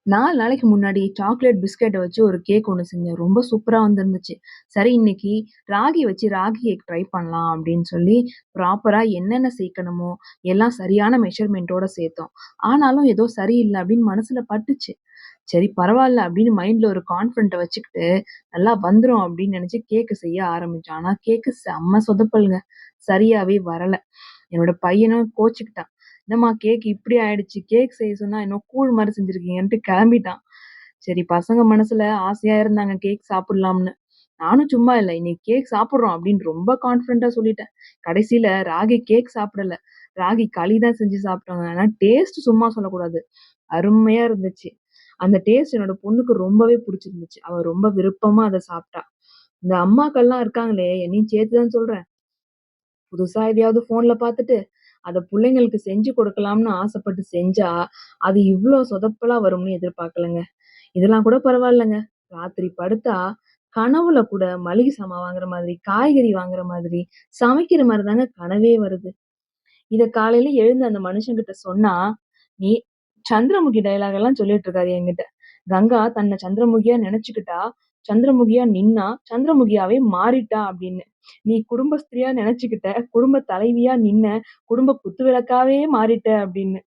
4 நாளைக்கு முன்னாடி சாக்லேட் பிஸ்கட்ட வச்சு ஒரு கேக் ஒண்ணு செஞ்சேன். ரொம்ப சூப்பரா வந்திருந்துச்சு. சரி இன்னைக்கு ராகி வச்சு ராகி கேக் ட்ரை பண்ணலாம் அப்படின்னு சொல்லி, ப்ராப்பரா என்னென்ன சேர்க்கணுமோ, எல்லாம் சரியான மெஷர்மென்ட்டோட சேர்த்தோம். ஆனாலும் ஏதோ சரியில்ல அப்படின்னு மனசுல பட்டுச்சு. சரி பரவால்ல அப்படின்னு மைண்ட்ல ஒரு கான்ஃபிடென்ட்ட வச்சுக்கிட்டு, நல்லா வந்துரும் அப்படின்னு நெனச்சு கேக்க செய்ய ஆரம்பிச்சோம். ஆனா கேக்கு செம்ம சொதப்பல்ங்க. சரியாவே வரல. என்னோட பையனும் கோச்சுக்கிட்டான். "என்னம்மா கேக் இப்படி ஆயிடுச்சு. கேக் செய்ய சொன்னா என்னமோ கூழ் மாரி செஞ்சிருக்கீங்கன்ட்டு" கெளம்பிட்டான். சரி பசங்க மனசுல ஆசையா இருந்தாங்க கேக் சாப்பிடலாம்னு. நானும் சும்மா இல்ல, "இன்னைக்கு கேக் சாப்பிடுறோம்" அப்படின்னு ரொம்ப கான்ஃபிடென்ட்டா சொல்லிட்டேன். கடைசில ராகி கேக் சாப்பிடல. ராகி களி தான் செஞ்சு சாப்பிட்டோங்க. ஆனா டேஸ்ட் சும்மா சொல்லக்கூடாது. அருமையா இருந்துச்சு. அந்த டேஸ்ட் என்னோட பொண்ணுக்கு ரொம்பவே புடிச்சிருந்துச்சு. அவ ரொம்ப விருப்பமா அத சாப்பிட்டா. இந்த அம்மாக்கள்லாம் இருக்காங்களே, என்னையும் சேர்த்து தான் சொல்றேன். புதுசா எதையாவது ஃபோன்ல பார்த்துட்டு, அத புள்ளைங்களுக்கு செஞ்சு கொடுக்கலாம்னு ஆசைப்பட்டு செஞ்சா, அது இவ்ளோ சொதப்பலா வரும்னு எதிர்பார்க்கலங்க. இதெல்லாம் கூட பரவாயில்லங்க. ராத்திரி படுத்தா, கனவுல கூட மளிகை சாமான் வாங்குற மாதிரி, காய்கறி வாங்குற மாதிரி, சமைக்கிற மாரி தாங்க கனவே வருது. இத காலையில எழுந்து அந்த மனுஷன்கிட்ட சொன்னா, நீ சந்திரமுகி டயலாக் எல்லாம் சொல்லிட்டு இருக்காரு என்கிட்ட. கங்கா தன்னை சந்திரமுகியா நெனச்சுக்கிட்டா, சந்திரமுகியா நின்னா, சந்திரமுகியாவே மாறிட்டா அப்படின்னு. நீ குடும்பஸ்திரியா நெனச்சுக்கிட்ட, குடும்ப தலைவியா நின்ன, குடும்ப குத்துவிளக்காவே மாறிட்ட அப்படின்னு.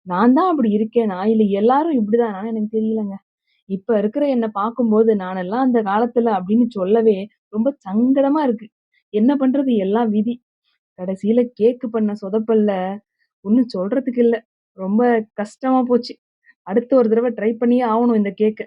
நான் தான் அப்படி இருக்கேனா? இல்ல எல்லாரும் இப்படிதானான்னு எனக்கு தெரியலங்க. இப்ப இருக்கிற என்ன பார்க்கும்போது, நானெல்லாம் அந்த காலத்துல அப்படின்னு சொல்லவே ரொம்ப சங்கடமா இருக்கு. என்ன பண்றது? எல்லாம் விதி. கடைசியில கேக்கு பண்ண சொதப்பல்ல ஒண்ணும் சொல்றதுக்கு இல்ல. ரொம்ப கஷ்டமா போச்சு. அடுத்து ஒரு தடவ ட்ரை பண்ணியே ஆவணும் இந்த கேக்க.